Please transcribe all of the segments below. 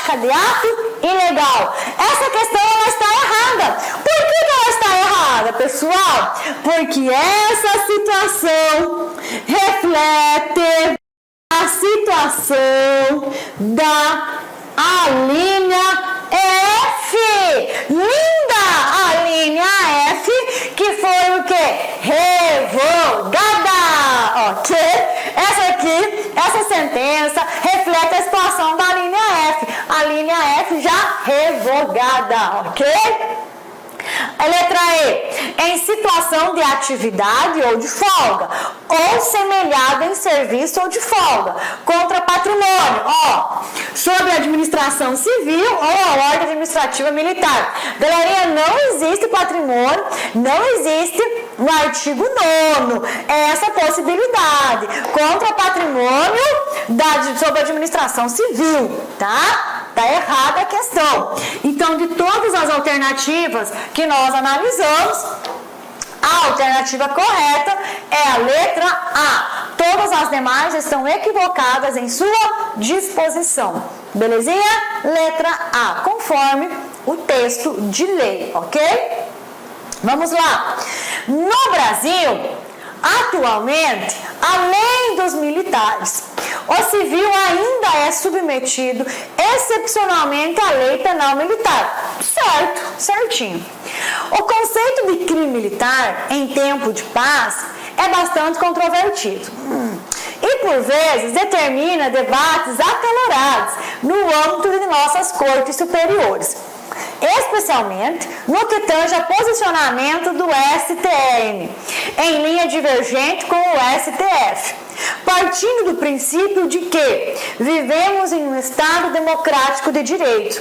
prática de ato ilegal. Essa questão ela está errada. Por que ela está errada, pessoal? Porque essa situação reflete a situação da alínea F. Linda a linha F, que foi o que? Revogada. Ok? Essa sentença reflete a situação da linha F. A linha F já revogada. Ok? A letra E, em situação de atividade ou de folga, ou semelhada em serviço ou de folga, contra patrimônio, sobre a administração civil ou a ordem administrativa militar. Galerinha, não existe patrimônio, não existe no artigo 9º essa possibilidade, contra patrimônio sobre a administração civil, tá? Tá errada a questão. Então, de todas as alternativas que nós analisamos, a alternativa correta é a letra A. Todas as demais estão equivocadas em sua disposição. Belezinha? Letra A, conforme o texto de lei, ok? Vamos lá. No Brasil, atualmente, além dos militares, o civil ainda é submetido excepcionalmente à lei penal militar. Certo, certinho. O conceito de crime militar em tempo de paz é bastante controvertido. E por vezes determina debates acalorados no âmbito de nossas cortes superiores, especialmente no que tange a posicionamento do STM, em linha divergente com o STF, partindo do princípio de que vivemos em um Estado democrático de direito.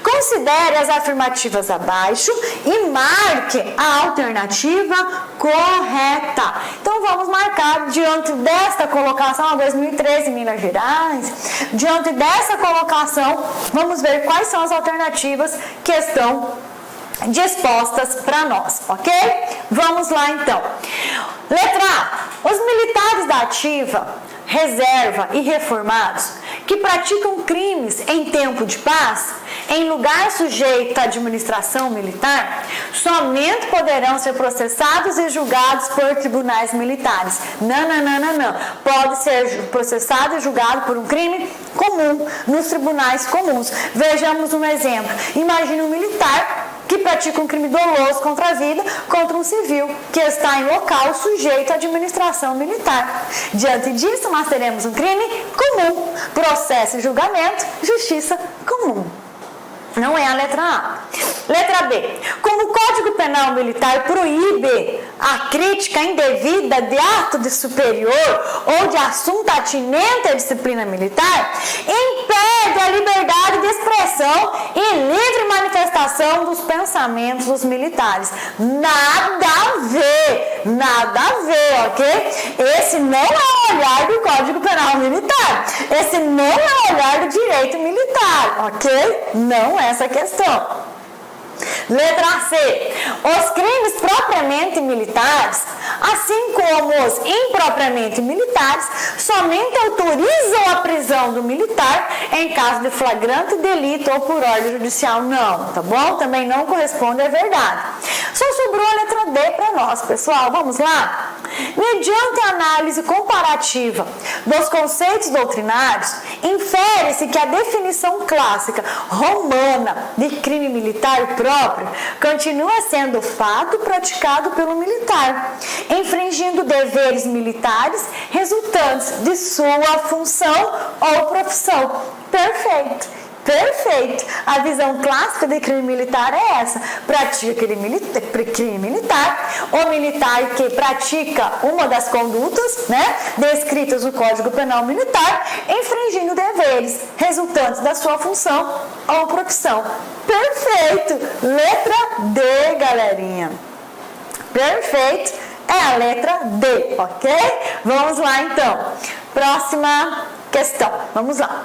Considere as afirmativas abaixo e marque a alternativa correta. Então vamos marcar diante desta colocação, 2013 em Minas Gerais, diante dessa colocação, vamos ver quais são as alternativas que estão dispostas para nós, ok? Vamos lá então. Letra A. Os militares da ativa, reserva e reformados que praticam crimes em tempo de paz, em lugar sujeito à administração militar, somente poderão ser processados e julgados por tribunais militares. Não. Pode ser processado e julgado por um crime comum, nos tribunais comuns. Vejamos um exemplo. Imagine um militar que pratica um crime doloso contra a vida, contra um civil que está em local sujeito à administração militar. Diante disso, nós teremos um crime comum, processo e julgamento, justiça comum. Não é a letra A. Letra B. Como o Código Penal Militar proíbe a crítica indevida de ato de superior ou de assunto atinente à disciplina militar, impede a liberdade de expressão e livre manifestação dos pensamentos dos militares. Nada a ver, ok? Esse não é o olhar do Código Penal Militar. Esse não é o olhar do direito militar, ok? Não é essa questão. Letra C. Os crimes propriamente militares, assim como os impropriamente militares, somente autorizam a prisão do militar em caso de flagrante delito ou por ordem judicial. Não, tá bom? Também não corresponde à verdade. Só sobrou a letra D para nós, pessoal. Vamos lá? Mediante a análise comparativa dos conceitos doutrinários, infere-se que a definição clássica romana de crime militar próprio continua sendo o fato praticado pelo militar, infringindo deveres militares resultantes de sua função ou profissão. Perfeito. A visão clássica de crime militar é essa. Pratica crime militar, o militar que pratica uma das condutas, descritas no Código Penal Militar, infringindo deveres resultantes da sua função ou profissão. Perfeito. Letra D, galerinha. Perfeito. É a letra D, ok? Vamos lá, então. Próxima questão. Vamos lá.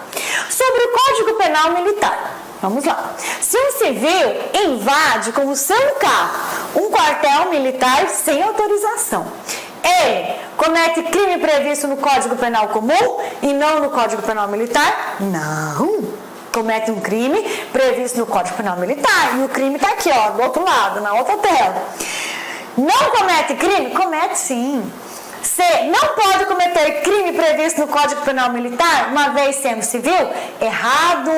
Sobre o Código Penal Militar. Vamos lá. Se um civil invade com o seu carro um quartel militar sem autorização, ele comete crime previsto no Código Penal Comum e não no Código Penal Militar? Não. comete um crime previsto no Código Penal Militar. E o crime está aqui, ó, do outro lado, na outra tela. Não comete crime? Comete sim. C. Não pode cometer crime previsto no Código Penal Militar, uma vez sendo civil? Errado.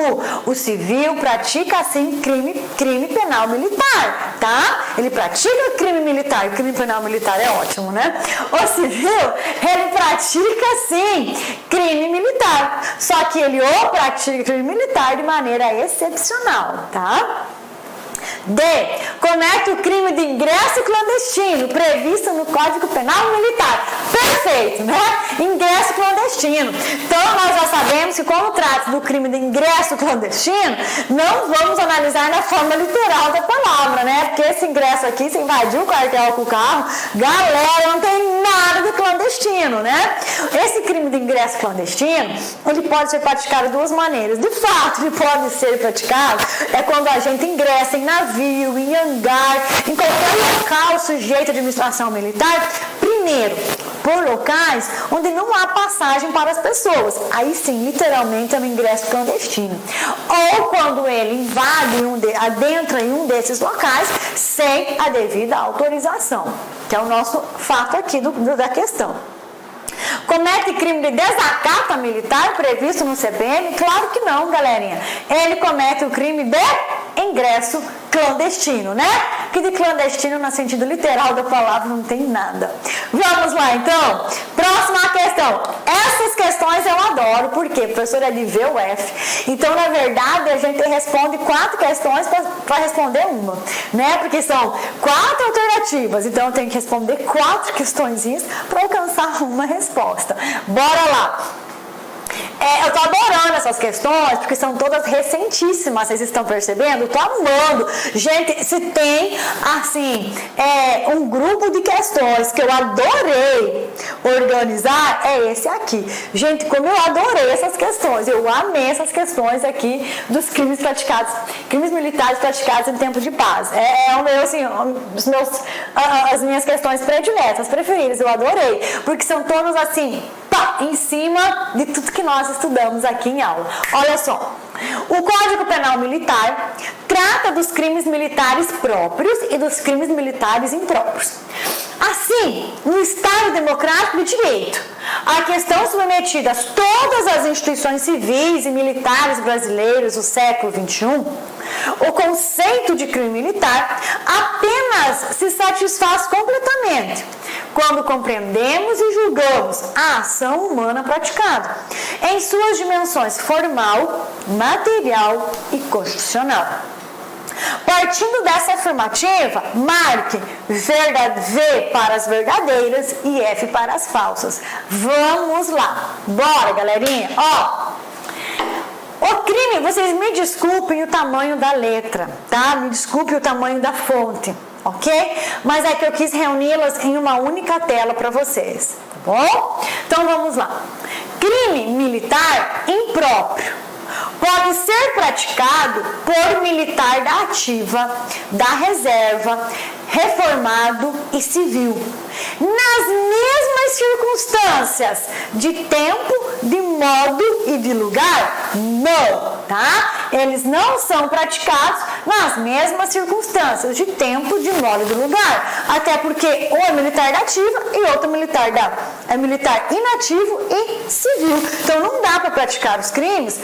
O civil pratica, sim, crime penal militar, tá? Ele pratica crime militar. Crime penal militar é ótimo, né? O civil, ele pratica, sim, crime militar. Só que ele ou pratica crime militar de maneira excepcional, tá? D. Comete o crime de ingresso clandestino previsto no Código Penal Militar. Perfeito, né? Ingresso clandestino. Então, nós já sabemos que quando trata do crime de ingresso clandestino, não vamos analisar na forma literal da palavra, né? Porque esse ingresso aqui, você invadiu o quartel com o carro, galera, não tem nada de clandestino, né? Esse crime de ingresso clandestino, ele pode ser praticado de duas maneiras. De fato, ele pode ser praticado quando a gente ingressa em navio, em hangar, em qualquer local sujeito à administração militar, primeiro, por locais onde não há passagem para as pessoas. Aí sim, literalmente é um ingresso clandestino. Ou quando ele invade, adentra em um desses locais sem a devida autorização, que é o nosso fato aqui da questão. Comete crime de desacato militar previsto no CPM? Claro que não, galerinha. Ele comete o crime de ingresso clandestino, né? Que de clandestino, no sentido literal da palavra, não tem nada. Vamos lá, então. Próxima questão. Essas questões eu adoro, porque a professora é de VUF. Então, na verdade, a gente responde 4 questões para responder uma, né? Porque são 4 alternativas. Então, eu tenho que responder 4 questõezinhas para alcançar uma resposta. Bora lá. Eu tô adorando essas questões, porque são todas recentíssimas, vocês estão percebendo? Eu tô amando. Gente, se tem, assim, um grupo de questões que eu adorei organizar, é esse aqui. Gente, como eu adorei essas questões, eu amei essas questões aqui dos crimes praticados, crimes militares praticados em tempo de paz. As minhas questões prediletas, preferidas, eu adorei, porque são todas assim, em cima de tudo que nós estudamos aqui em aula. Olha só, o Código Penal Militar trata dos crimes militares próprios e dos crimes militares impróprios. Assim, no Estado Democrático de Direito, a questão submetida a todas as instituições civis e militares brasileiras do século XXI, o conceito de crime militar apenas se satisfaz completamente quando compreendemos e julgamos a ação humana praticada em suas dimensões formal, material e constitucional. Partindo dessa afirmativa, marque V para as verdadeiras e F para as falsas. Vamos lá. Bora, galerinha. O crime, vocês me desculpem o tamanho da letra, tá? Me desculpem o tamanho da fonte, ok? Mas é que eu quis reuni-las em uma única tela para vocês, tá bom? Então vamos lá. Crime militar impróprio pode ser praticado por militar da ativa, da reserva, reformado e civil, nas mesmas circunstâncias de tempo, de modo e de lugar? Não, tá? Eles não são praticados nas mesmas circunstâncias de tempo, de modo e de lugar, até porque um é militar da ativa e outro é militar inativo e civil. Então não dá para praticar os crimes,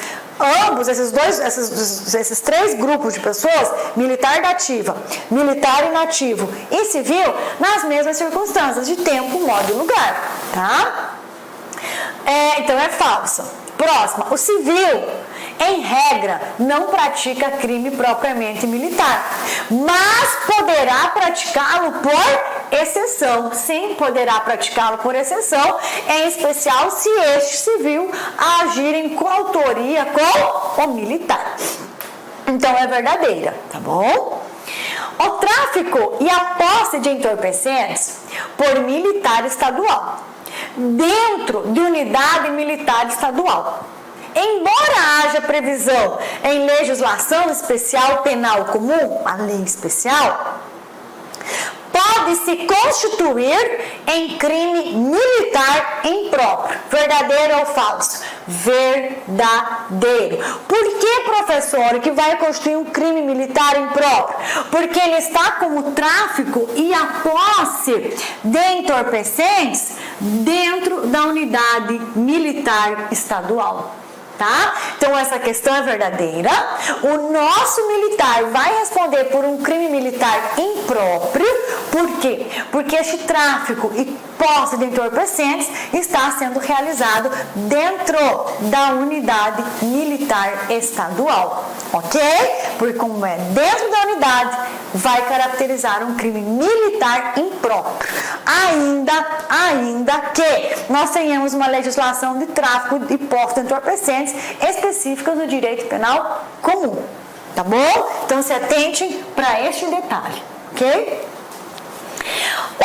ambos, esses 3 grupos de pessoas, militar da ativa, militar inativo e civil, nas mesmas circunstâncias de tempo, modo e lugar, tá? Então é falsa. Próxima, o civil, em regra, não pratica crime propriamente militar, mas poderá praticá-lo por exceção. Sim, poderá praticá-lo por exceção, em especial se este civil agir em coautoria com o militar. Então é verdadeira, tá bom? O tráfico e a posse de entorpecentes por militar estadual, dentro de unidade militar estadual. Embora haja previsão em legislação especial penal comum, a lei especial, pode se constituir em crime militar impróprio. Verdadeiro ou falso? Verdadeiro. Por que, professor, que vai constituir um crime militar impróprio? Porque ele está com o tráfico e a posse de entorpecentes dentro da unidade militar estadual. Tá? Então essa questão é verdadeira. O nosso militar vai responder por um crime militar impróprio. Por quê? Porque este tráfico e posse de entorpecentes está sendo realizado dentro da unidade militar estadual, ok? Porque como é dentro da unidade, vai caracterizar um crime militar impróprio. Ainda que nós tenhamos uma legislação de tráfico e posse de entorpecentes específicas no direito penal comum, tá bom? Então se atentem para este detalhe, ok?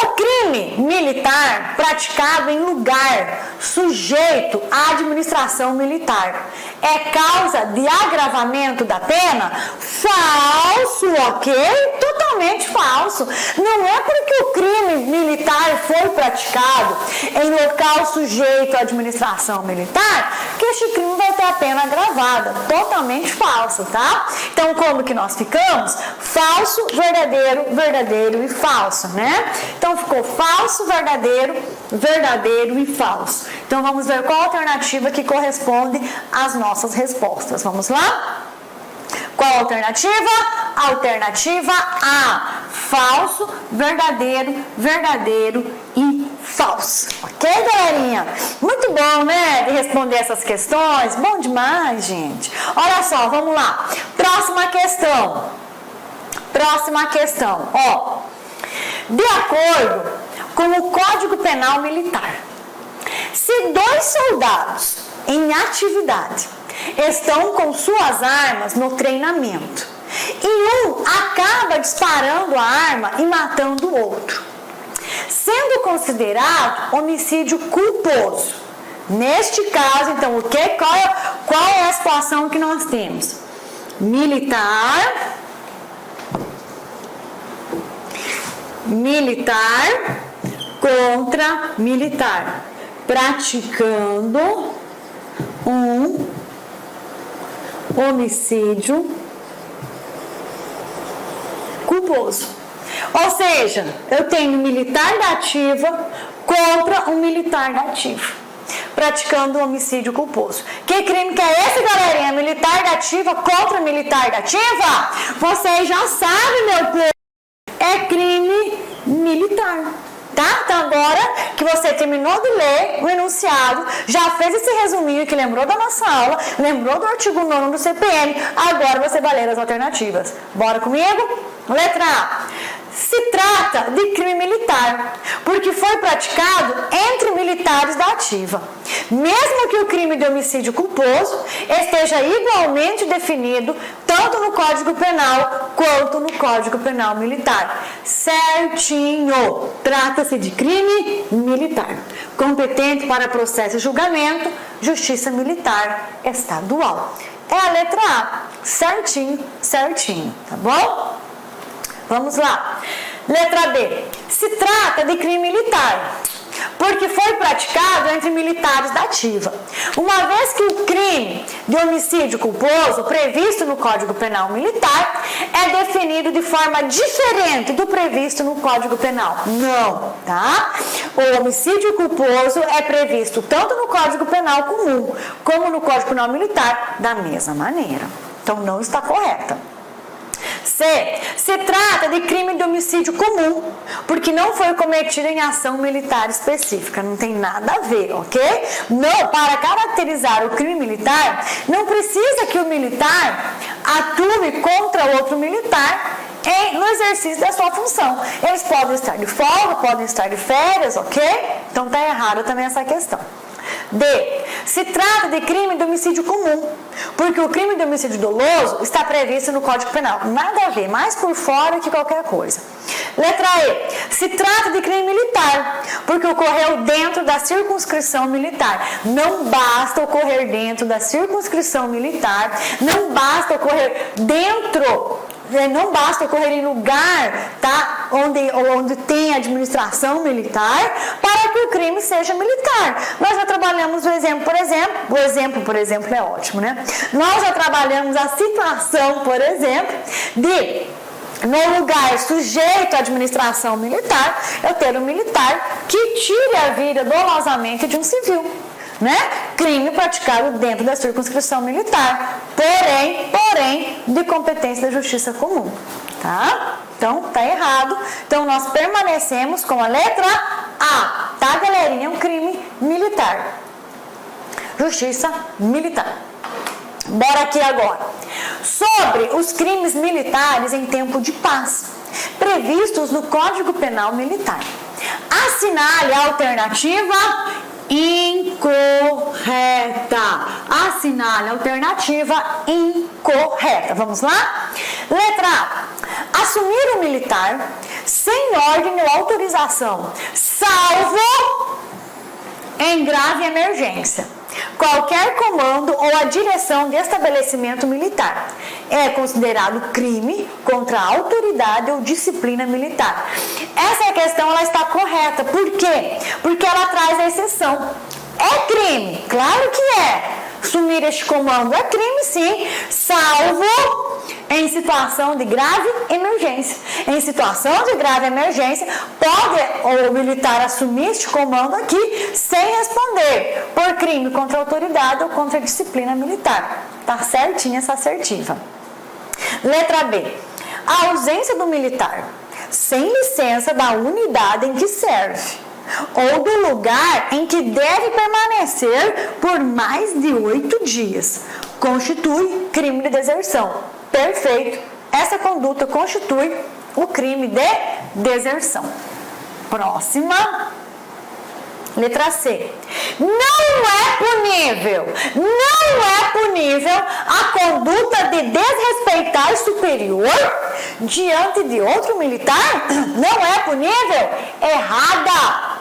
O crime militar praticado em lugar sujeito à administração militar é causa de agravamento da pena? Falso, ok? Totalmente falso. Não é porque o crime militar foi praticado em local sujeito à administração militar que este crime vai ter a pena agravada. Totalmente falso, tá? Então, como que nós ficamos? Falso, verdadeiro, verdadeiro e falso, né? Então, ficou falso, verdadeiro, verdadeiro e falso. Então, vamos ver qual a alternativa que corresponde às nossas respostas. Vamos lá? Qual a alternativa? Alternativa A. Falso, verdadeiro, verdadeiro e falso. Ok, galerinha? Muito bom, né? De responder essas questões. Bom demais, gente. Olha só, vamos lá. Próxima questão. Próxima questão. Ó. De acordo com o Código Penal Militar, se dois soldados em atividade estão com suas armas no treinamento e um acaba disparando a arma e matando o outro, sendo considerado homicídio culposo. Neste caso, então, o que? Qual é a situação que nós temos? Militar contra militar, praticando um homicídio culposo. Ou seja, eu tenho militar da ativa contra um militar da ativa, praticando um homicídio culposo. Que crime que é esse, galerinha? Militar da ativa contra militar da ativa? Vocês já sabem, meu povo. É crime militar, tá? Então agora que você terminou de ler o enunciado, já fez esse resuminho que lembrou da nossa aula, lembrou do artigo 9º do CPM, agora você vai ler as alternativas. Bora comigo? Letra A. Se trata de crime militar, porque foi praticado entre militares da ativa, mesmo que o crime de homicídio culposo esteja igualmente definido tanto no Código Penal quanto no Código Penal Militar. Certinho! Trata-se de crime militar, competente para processo e julgamento, Justiça Militar Estadual. É a letra A. Certinho, certinho, tá bom? Vamos lá. Letra B. Se trata de crime militar, porque foi praticado entre militares da ativa. Uma vez que o crime de homicídio culposo, previsto no Código Penal Militar, é definido de forma diferente do previsto no Código Penal. Não, tá? O homicídio culposo é previsto tanto no Código Penal comum, como no Código Penal Militar, da mesma maneira. Então, não está correta. C. Se trata de crime de homicídio comum, porque não foi cometido em ação militar específica. Não tem nada a ver, ok? Não, para caracterizar o crime militar, não precisa que o militar atue contra outro militar no exercício da sua função. Eles podem estar de folga, podem estar de férias, ok? Então está errada também essa questão. D. Se trata de crime de homicídio comum, porque o crime de homicídio doloso está previsto no Código Penal. Nada a ver, mais por fora que qualquer coisa. Letra E. Se trata de crime militar, porque ocorreu dentro da circunscrição militar. Não basta ocorrer dentro da circunscrição militar, não basta ocorrer dentro não basta ocorrer em lugar, tá, onde tem administração militar para que o crime seja militar. Nós já trabalhamos o exemplo, por exemplo, é ótimo, né? Nós já trabalhamos a situação, por exemplo, de no lugar sujeito à administração militar, eu ter um militar que tire a vida dolosamente de um civil, né? Crime praticado dentro da circunscrição militar, porém, de competência da justiça comum, tá? Então, tá errado. Então, nós permanecemos com a letra A, tá, galerinha? É um crime militar. Justiça militar. Bora aqui agora. Sobre os crimes militares em tempo de paz, previstos no Código Penal Militar. Assinale a alternativa incorreta. Assinale a alternativa incorreta. Vamos lá? Letra A. Assumir o militar sem ordem ou autorização, salvo em grave emergência, qualquer comando ou a direção de estabelecimento militar é considerado crime contra a autoridade ou disciplina militar. Essa questão ela está correta. Por quê? Porque ela traz a exceção. É crime? Claro que é. Assumir este comando é crime, sim, salvo em situação de grave emergência. Em situação de grave emergência, pode o militar assumir este comando aqui sem responder por crime contra a autoridade ou contra a disciplina militar. Tá certinha essa assertiva. Letra B. A ausência do militar sem licença da unidade em que serve ou do lugar em que deve permanecer por mais de 8 dias constitui crime de deserção. Perfeito. Essa conduta constitui o crime de deserção. Próxima. Letra C. Não é punível a conduta de desrespeitar superior diante de outro militar? Não é punível? Errada.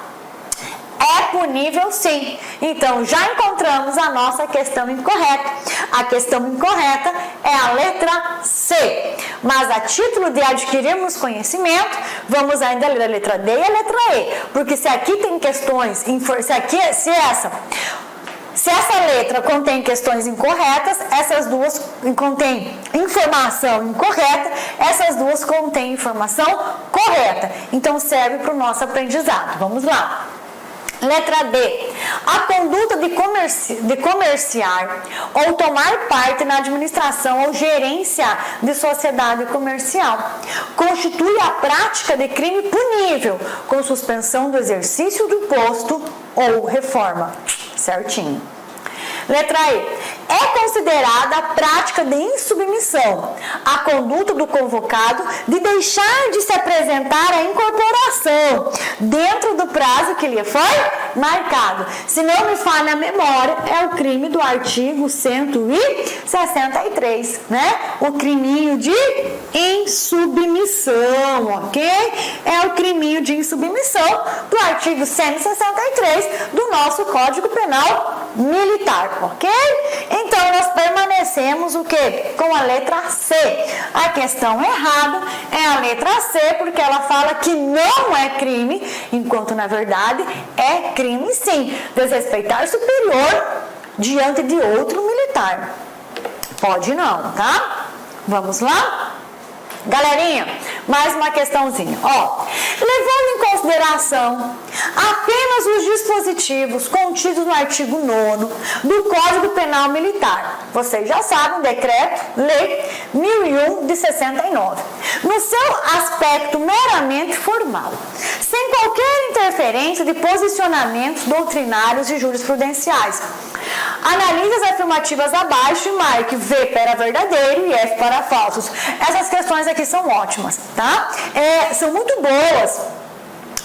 É punível, sim. Então, já encontramos a nossa questão incorreta. A questão incorreta é a letra C. Mas a título de adquirirmos conhecimento, vamos ainda ler a letra D e a letra E. Porque se aqui tem questões, se essa letra contém questões incorretas, essas duas contêm informação incorreta, essas duas contêm informação correta. Então, serve para o nosso aprendizado. Vamos lá. Letra D. A conduta de comerciar ou tomar parte na administração ou gerência de sociedade comercial constitui a prática de crime punível com suspensão do exercício do posto ou reforma. Certinho. Letra E. É considerada a prática de insubmissão a conduta do convocado de deixar de se apresentar à incorporação dentro do prazo que lhe foi marcado. Se não me falha a memória, é o crime do artigo 163, né? O criminho de insubmissão, ok? É o criminho de insubmissão do artigo 163 do nosso Código Penal Militar, ok? Então, nós permanecemos o quê? Com a letra C. A questão errada é a letra C, porque ela fala que não é crime, enquanto, na verdade, é crime, sim. Desrespeitar superior diante de outro militar. Pode não, tá? Vamos lá? Galerinha, mais uma questãozinha. Ó, levando em consideração apenas os dispositivos contidos no artigo 9º do Código Penal Militar, vocês já sabem, Decreto-Lei 1001 de 69, no seu aspecto meramente formal, sem qualquer interferência de posicionamentos doutrinários e jurisprudenciais. Analise as afirmativas abaixo e marque V para verdadeiro e F para falsos. Essas questões aqui são ótimas, tá? São muito boas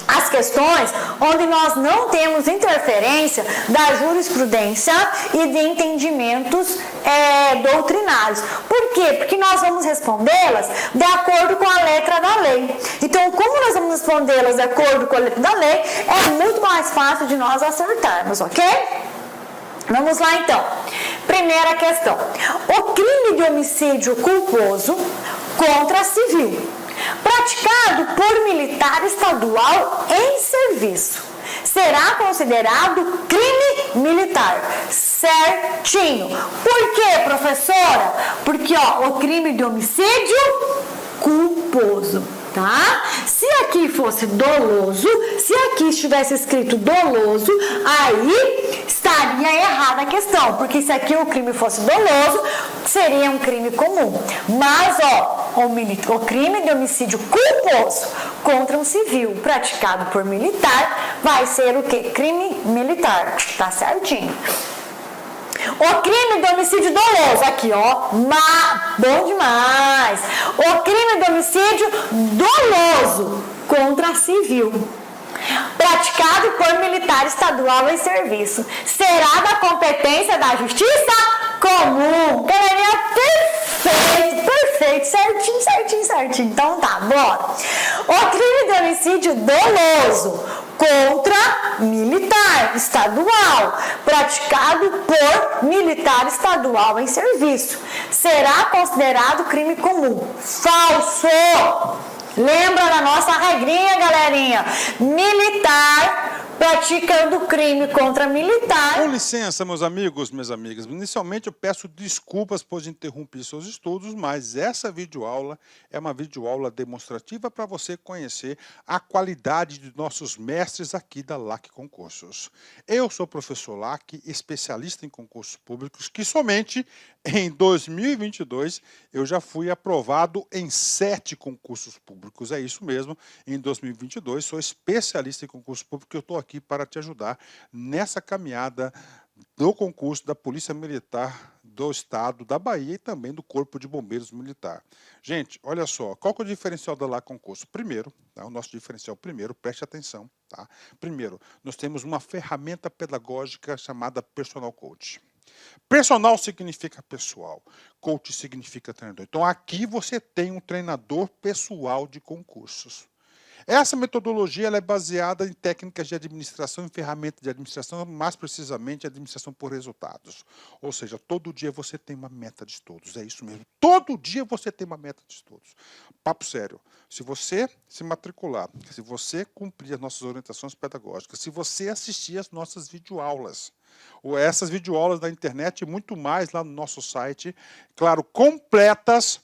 as questões onde nós não temos interferência da jurisprudência e de entendimentos doutrinários. Por quê? Porque nós vamos respondê-las de acordo com a letra da lei. Então, como nós vamos respondê-las de acordo com a letra da lei, é muito mais fácil de nós acertarmos, ok? Vamos lá então. Primeira questão. O crime de homicídio culposo contra civil, praticado por militar estadual em serviço. Será considerado crime militar. Certinho. Por quê, professora? Porque o crime de homicídio culposo, tá? Se aqui fosse doloso, se aqui estivesse escrito doloso, aí estaria errada a questão, porque se aqui o crime fosse doloso, seria um crime comum. Mas, o crime de homicídio culposo contra um civil praticado por militar vai ser o quê? Crime militar, tá certinho. O crime de homicídio doloso, aqui bom demais. O crime de homicídio doloso contra civil, praticado por militar estadual em serviço, será da competência da justiça comum. Galerinha, perfeito, certinho. Então tá, bora. O crime de homicídio doloso contra militar estadual, praticado por militar estadual em serviço, será considerado crime comum. Falso! Lembra da nossa regrinha, galerinha? Militar praticando crime contra militar. Com licença, meus amigos, minhas amigas. Inicialmente eu peço desculpas por interromper seus estudos, mas essa videoaula é uma videoaula demonstrativa para você conhecer a qualidade de nossos mestres aqui da LAC Concursos. Eu sou o professor LAC, especialista em concursos públicos, que somente em 2022 eu já fui aprovado em 7 concursos públicos. É isso mesmo, em 2022 sou especialista em concurso público e eu estou aqui para te ajudar nessa caminhada do concurso da Polícia Militar do Estado da Bahia e também do Corpo de Bombeiros Militar. Gente, olha só, qual que é o diferencial da LAC Concurso? Primeiro, o nosso diferencial primeiro, preste atenção, tá? Primeiro, nós temos uma ferramenta pedagógica chamada Personal Coach. Personal significa pessoal, coach significa treinador. Então aqui você tem um treinador pessoal de concursos. Essa metodologia ela é baseada em técnicas de administração e ferramentas de administração, mais precisamente administração por resultados. Ou seja, todo dia você tem uma meta de estudos, é isso mesmo. Todo dia você tem uma meta de estudos. Papo sério, se você se matricular, se você cumprir as nossas orientações pedagógicas, se você assistir às nossas videoaulas, ou essas videoaulas da internet e muito mais lá no nosso site, claro, completas,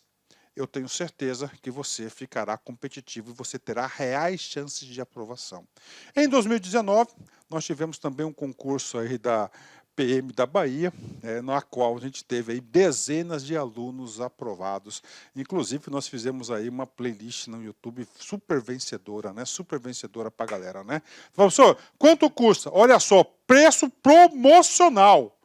eu tenho certeza que você ficará competitivo e você terá reais chances de aprovação. Em 2019, nós tivemos também um concurso aí da PM da Bahia, na qual a gente teve aí dezenas de alunos aprovados. Inclusive, nós fizemos aí uma playlist no YouTube super vencedora, né? Super vencedora para a galera, né? Professor, quanto custa? Olha só, preço promocional.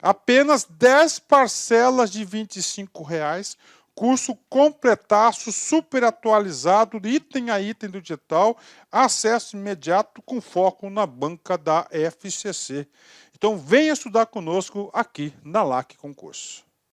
Apenas 10 parcelas de R$25. Curso completaço, super atualizado, item a item do digital, acesso imediato com foco na banca da FCC. Então venha estudar conosco aqui na LAC Concurso.